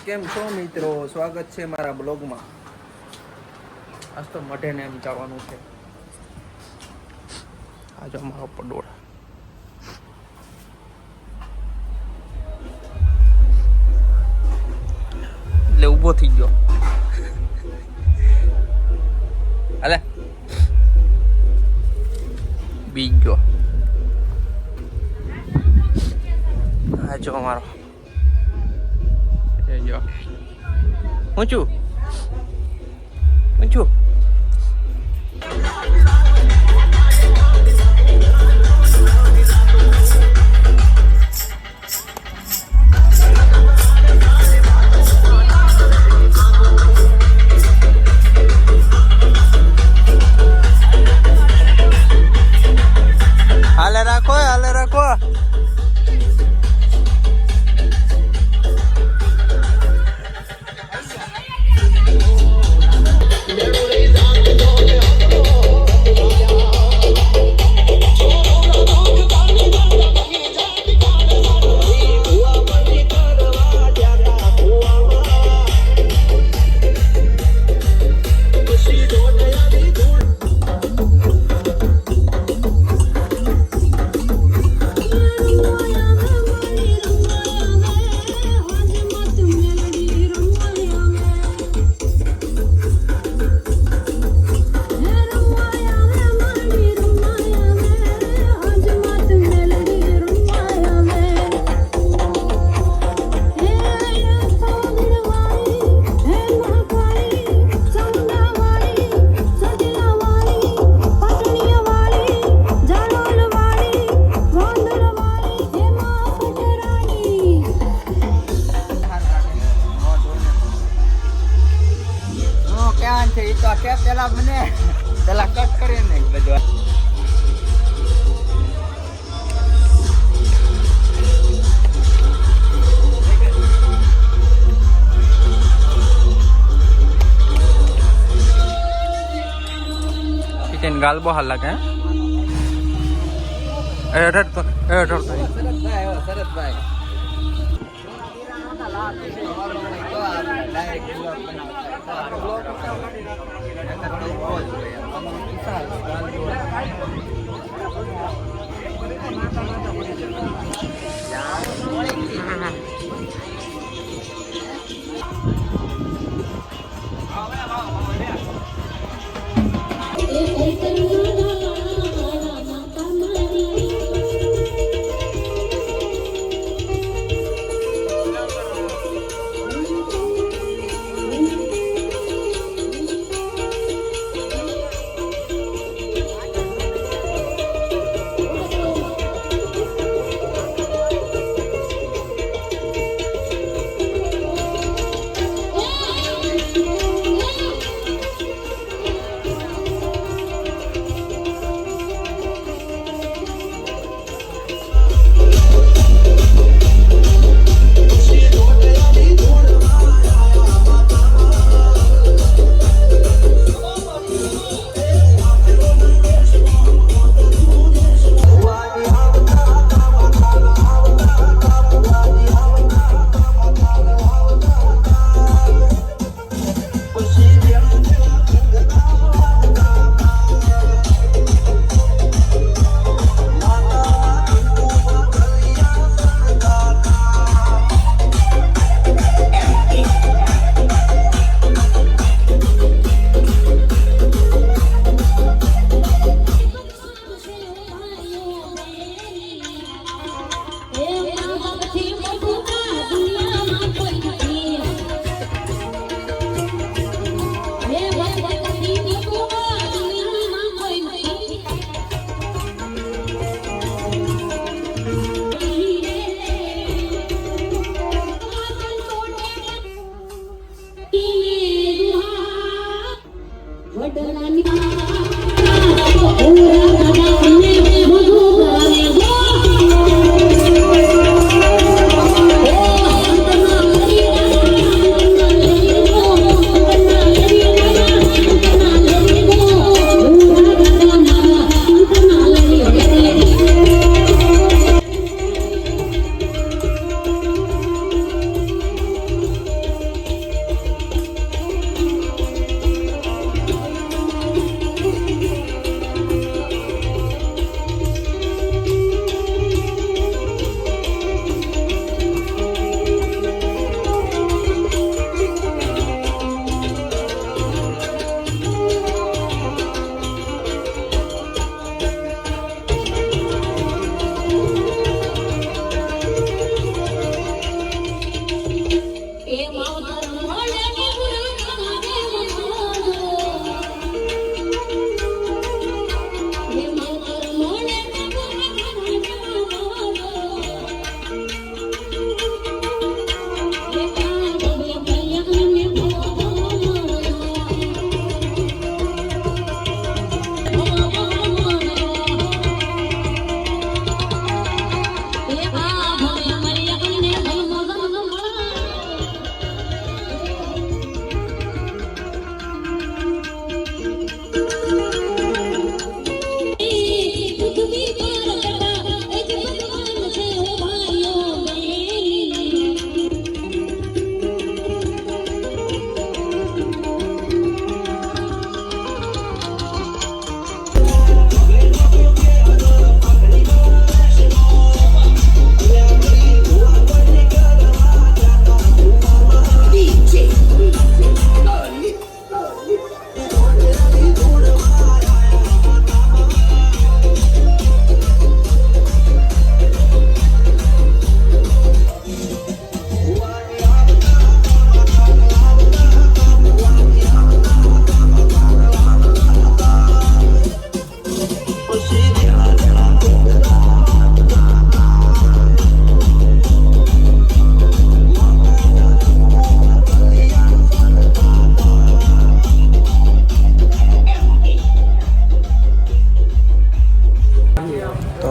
કેમ છો મિત્રો? સ્વાગત છે મારા બ્લોગમાં. આજ તો મઢે ને એમ જવાનું છે. આજ અમારો પડોળ એટલે ઊભો થઈ ગયો. અલે બી ગયો. આ જો અમારો જો ઊંચું ઊંચું હાલે રાખો હાલે રાખો. પેલા મને પેલા કટ કરી ને બધું चिकन गाल बो हाल लगे शरद भाई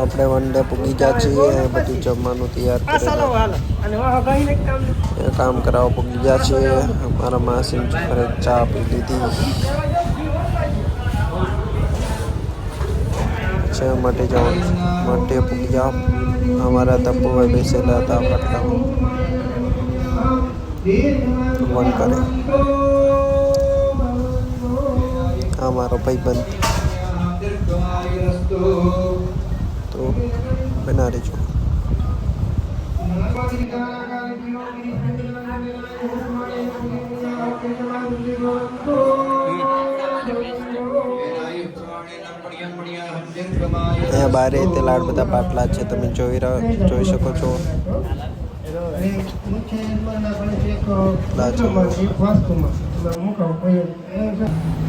આપણે વન ડે પૂગી ગયા છીએ. બધું જમવાનું તૈયાર કરી કામ કરાવવા પૂગી ગયા છીએ. મારા માસી ઘરે ચા પી લીધી છે. માટે જવાનું માટે પૂગી જાઓ. અમારા તપુભાઈ બેસેલા હતા પાટલામાં વન કરે. આ મારો ભાઈબંધ તો બના રહેજો. અહીંયા બારે તે લાડ બધા પાટલા છે, તમે જોઈ શકો છો.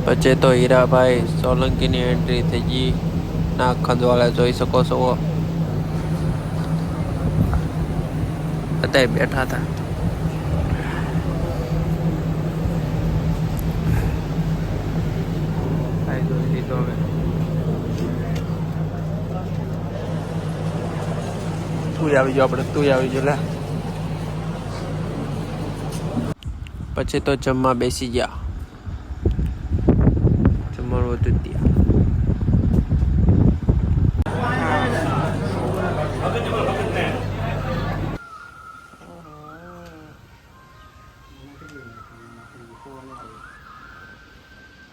પછી તો હીરાભાઈ સોલંકીની એન્ટ્રી થઈ ગઈ. નાક ખંજવાળા જોઈ શકો છો. બધા બેઠા હતા. તું આવી જો, આપણે તું આવી જો. લે પછી તો જમવા બેસી ગયા. જમવાનું હતું ત્યાં.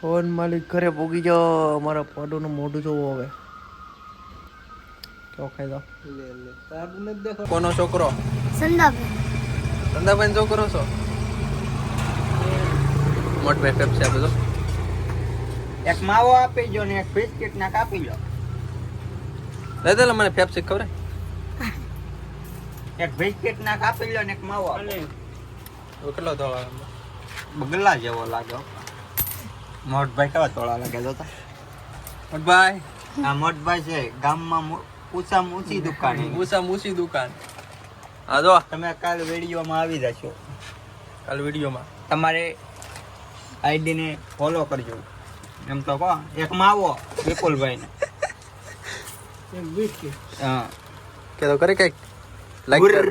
ફોન માલિક ઘરે પૂગી જાઓ. અમારા પાડોનું મોઢું જોવો હવે. કેવો ખાઈ દો. કોનો છોકરો? સંદાભાઈ છોકરો છો? મોટભાઈ પેપ્સી આપી દો. એક માવો આપી જો ને એક બિસ્કિટ ના કાપી લો. દાદા મને પેપ્સી ખવરે. એક બિસ્કિટ ના કાપી લો ને એક માવો આપો. કેટલો ધોળા બગલા જેવો લાગ્યો. મોટભાઈ કેવા તોળા લાગે જોતા? મોટભાઈ આ મોટભાઈ છે ગામમાં ઊંચામાં ઊંચી દુકાન. ઊંચામાં ઊંચી દુકાન. હા જો તમે કાલ વિડીયોમાં આવી જશો. કાલ વિડીયોમાં તમારે આઈડી ને ફોલો કરજો. એમ તો કહો એક માવો વિપુલભાઈ ને હા કે તો કરે કઈક લાઈક કર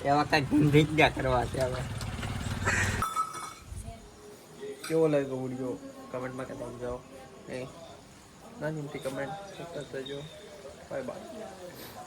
એવા કઈક ભીજ્યા કરવા છે હવે. કેવો લાગ્યો વિડીયો કમેન્ટમાં કહેતા જાઓ. નાની મોટી કમેન્ટ કરતા જજો. Bye bye.